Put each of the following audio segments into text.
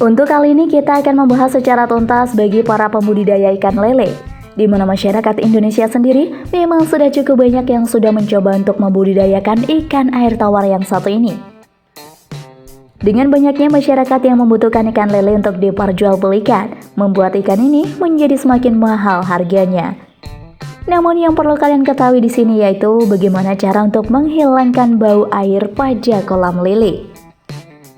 Untuk kali ini kita akan membahas secara tuntas bagi para pembudidaya ikan lele, di mana masyarakat Indonesia sendiri memang sudah cukup banyak yang sudah mencoba untuk membudidayakan ikan air tawar yang satu ini. Dengan banyaknya masyarakat yang membutuhkan ikan lele untuk diperjualbelikan, membuat ikan ini menjadi semakin mahal harganya. Namun yang perlu kalian ketahui di sini yaitu bagaimana cara untuk menghilangkan bau air pada kolam lele.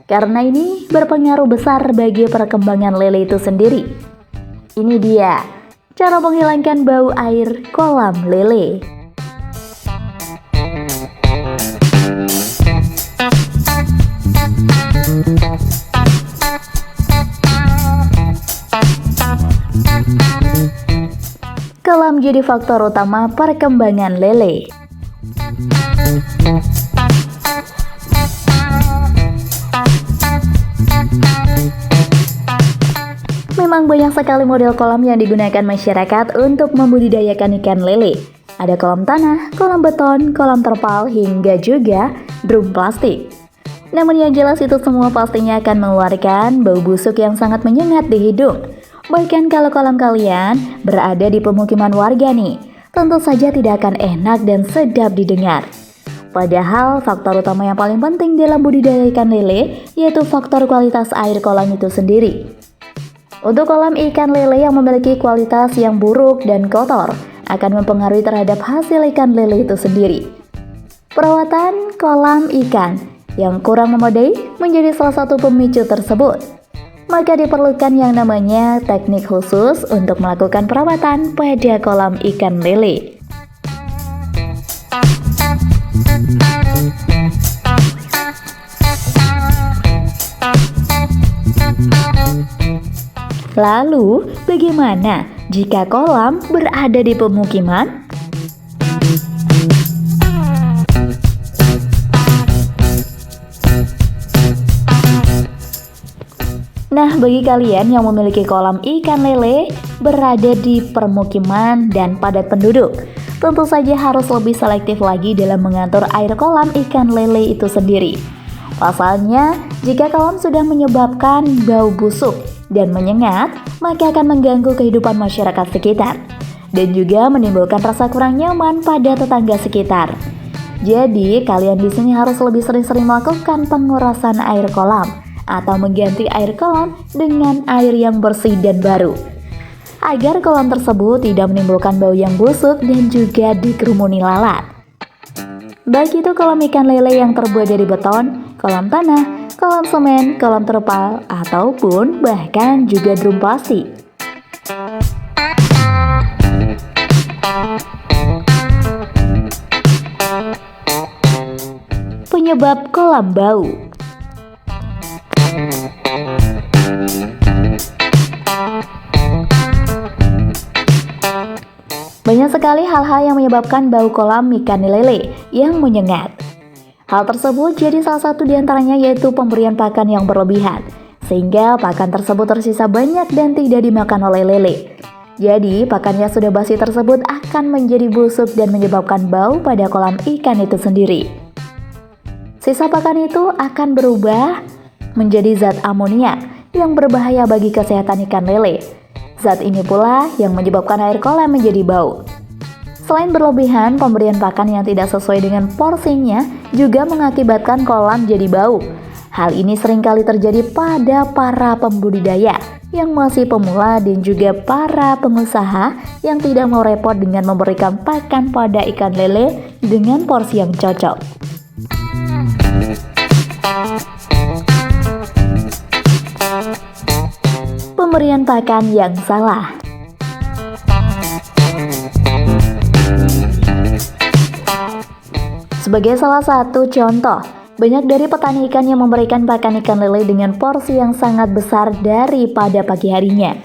Karena ini berpengaruh besar bagi perkembangan lele itu sendiri. Ini dia cara menghilangkan bau air kolam lele. Kolam jadi faktor utama perkembangan lele. Memang banyak sekali model kolam yang digunakan masyarakat untuk membudidayakan ikan lele. Ada kolam tanah, kolam beton, kolam terpal, hingga juga drum plastik. Namun yang jelas itu semua pastinya akan mengeluarkan bau busuk yang sangat menyengat di hidung. Bahkan kalau kolam kalian berada di pemukiman warga nih, tentu saja tidak akan enak dan sedap didengar. Padahal faktor utama yang paling penting dalam budidaya ikan lele yaitu faktor kualitas air kolam itu sendiri. Untuk kolam ikan lele yang memiliki kualitas yang buruk dan kotor akan mempengaruhi terhadap hasil ikan lele itu sendiri. Perawatan kolam ikan yang kurang memadai menjadi salah satu pemicu tersebut. Maka diperlukan yang namanya teknik khusus untuk melakukan perawatan pada kolam ikan lele. Lalu, bagaimana jika kolam berada di pemukiman? Nah, bagi kalian yang memiliki kolam ikan lele berada di permukiman dan padat penduduk, tentu saja harus lebih selektif lagi dalam mengatur air kolam ikan lele itu sendiri. Pasalnya, jika kolam sudah menyebabkan bau busuk dan menyengat, maka akan mengganggu kehidupan masyarakat sekitar dan juga menimbulkan rasa kurang nyaman pada tetangga sekitar. Jadi, kalian di sini harus lebih sering-sering melakukan pengurasan air kolam atau mengganti air kolam dengan air yang bersih dan baru, agar kolam tersebut tidak menimbulkan bau yang busuk dan juga dikerumuni lalat. Baik itu kolam ikan lele yang terbuat dari beton, kolam tanah, kolam semen, kolam terpal, ataupun bahkan juga drum plastik. Penyebab kolam bau. Banyak sekali hal-hal yang menyebabkan bau kolam ikan lele yang menyengat. Hal tersebut jadi salah satu diantaranya yaitu pemberian pakan yang berlebihan, sehingga pakan tersebut tersisa banyak dan tidak dimakan oleh lele. Jadi pakan yang sudah basi tersebut akan menjadi busuk dan menyebabkan bau pada kolam ikan itu sendiri. Sisa pakan itu akan berubah menjadi zat amonia yang berbahaya bagi kesehatan ikan lele. Zat ini pula yang menyebabkan air kolam menjadi bau. Selain berlebihan, pemberian pakan yang tidak sesuai dengan porsinya juga mengakibatkan kolam jadi bau. Hal ini seringkali terjadi pada para pembudidaya yang masih pemula dan juga para pengusaha yang tidak mau repot dengan memberikan pakan pada ikan lele dengan porsi yang cocok. Pemberian pakan yang salah. Sebagai salah satu contoh, banyak dari petani ikan yang memberikan pakan ikan lele dengan porsi yang sangat besar daripada pagi harinya.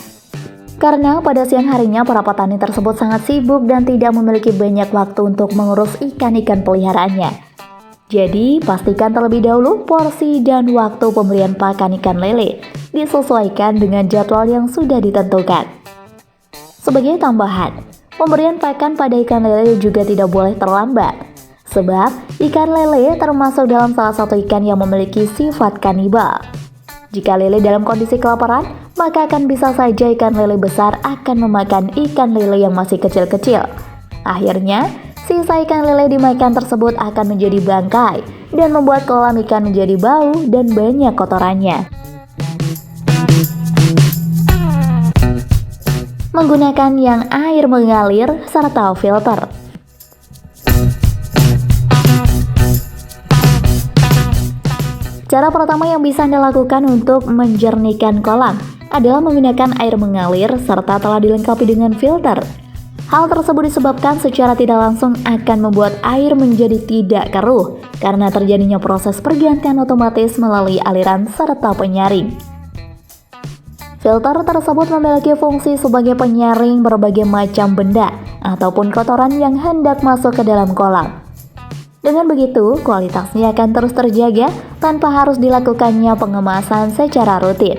Karena pada siang harinya para petani tersebut sangat sibuk dan tidak memiliki banyak waktu untuk mengurus ikan-ikan peliharaannya. Jadi, pastikan terlebih dahulu porsi dan waktu pemberian pakan ikan lele disesuaikan dengan jadwal yang sudah ditentukan. Sebagai tambahan, pemberian pakan pada ikan lele juga tidak boleh terlambat, sebab ikan lele termasuk dalam salah satu ikan yang memiliki sifat kanibal. Jika lele dalam kondisi kelaparan, maka akan bisa saja ikan lele besar akan memakan ikan lele yang masih kecil-kecil. Akhirnya, sisa ikan lele dimakan tersebut akan menjadi bangkai dan membuat kolam ikan menjadi bau dan banyak kotorannya. Menggunakan yang air mengalir serta filter. Cara pertama yang bisa Anda lakukan untuk menjernihkan kolam adalah menggunakan air mengalir serta telah dilengkapi dengan filter. Hal tersebut disebabkan secara tidak langsung akan membuat air menjadi tidak keruh karena terjadinya proses pergantian otomatis melalui aliran serta penyaring. Filter tersebut memiliki fungsi sebagai penyaring berbagai macam benda ataupun kotoran yang hendak masuk ke dalam kolam. Dengan begitu, kualitasnya akan terus terjaga tanpa harus dilakukannya pengemasan secara rutin.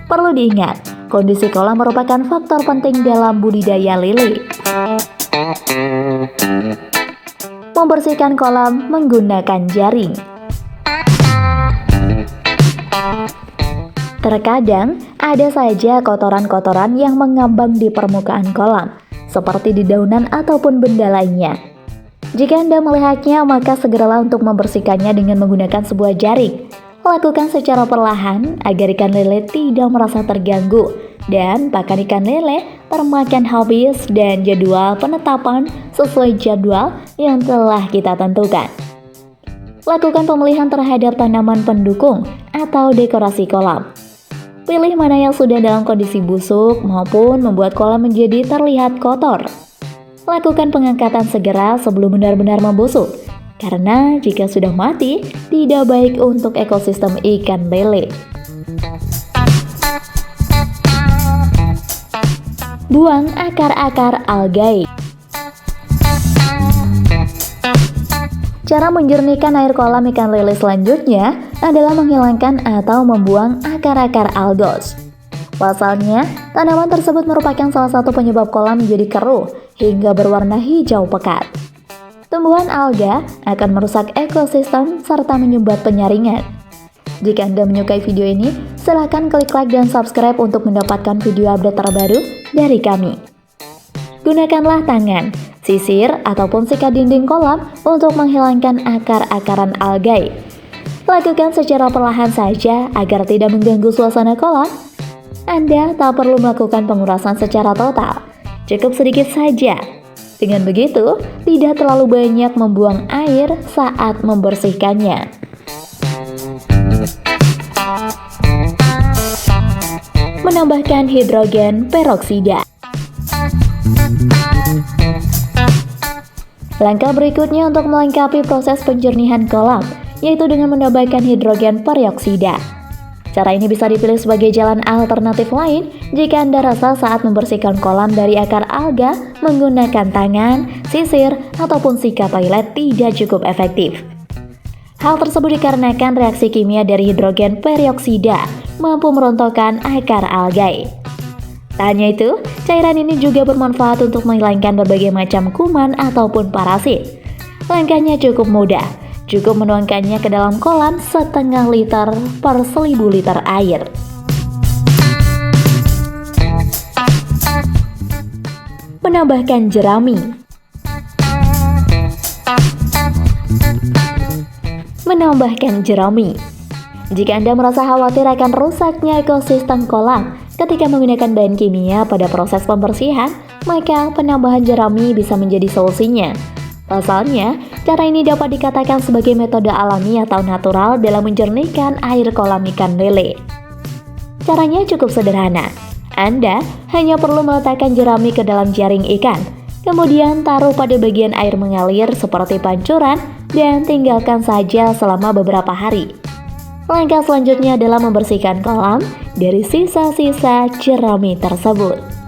Perlu diingat, kondisi kolam merupakan faktor penting dalam budidaya lele. Membersihkan kolam menggunakan jaring. Terkadang, ada saja kotoran-kotoran yang mengambang di permukaan kolam, seperti di daunan ataupun benda lainnya. Jika Anda melihatnya, maka segeralah untuk membersihkannya dengan menggunakan sebuah jaring. Lakukan secara perlahan agar ikan lele tidak merasa terganggu dan pakan ikan lele termakan habis dan jadwal penetapan sesuai jadwal yang telah kita tentukan. Lakukan pemilihan terhadap tanaman pendukung atau dekorasi kolam. Pilih mana yang sudah dalam kondisi busuk maupun membuat kolam menjadi terlihat kotor. Lakukan pengangkatan segera sebelum benar-benar membusuk, karena jika sudah mati, tidak baik untuk ekosistem ikan lele. Buang akar-akar algae. Cara menjernihkan air kolam ikan lele selanjutnya adalah menghilangkan atau membuang akar-akar algos. Pasalnya, tanaman tersebut merupakan salah satu penyebab kolam menjadi keruh hingga berwarna hijau pekat. Tumbuhan alga akan merusak ekosistem serta menyumbat penyaringan. Jika Anda menyukai video ini, silahkan klik like dan subscribe untuk mendapatkan video update terbaru dari kami. Gunakanlah tangan, sisir, ataupun sikat dinding kolam untuk menghilangkan akar-akaran algae. Lakukan secara perlahan saja agar tidak mengganggu suasana kolam. Anda tak perlu melakukan pengurasan secara total, cukup sedikit saja. Dengan begitu, tidak terlalu banyak membuang air saat membersihkannya. Menambahkan hidrogen peroksida. Langkah berikutnya untuk melengkapi proses penjernihan kolam, yaitu dengan menambahkan hidrogen peroksida. Cara ini bisa dipilih sebagai jalan alternatif lain jika Anda rasa saat membersihkan kolam dari akar alga menggunakan tangan, sisir, ataupun sikat toilet tidak cukup efektif. Hal tersebut dikarenakan reaksi kimia dari hidrogen peroksida mampu merontokkan akar algae. Tak hanya itu, cairan ini juga bermanfaat untuk menghilangkan berbagai macam kuman ataupun parasit. Langkahnya cukup mudah. Cukup menuangkannya ke dalam kolam setengah liter per 1000 liter air. Menambahkan jerami. Menambahkan jerami. Jika Anda merasa khawatir akan rusaknya ekosistem kolam ketika menggunakan bahan kimia pada proses pembersihan, maka penambahan jerami bisa menjadi solusinya. Pasalnya, cara ini dapat dikatakan sebagai metode alami atau natural dalam menjernihkan air kolam ikan lele. Caranya cukup sederhana. Anda hanya perlu meletakkan jerami ke dalam jaring ikan, kemudian taruh pada bagian air mengalir seperti pancuran dan tinggalkan saja selama beberapa hari. Langkah selanjutnya adalah membersihkan kolam dari sisa-sisa jerami tersebut.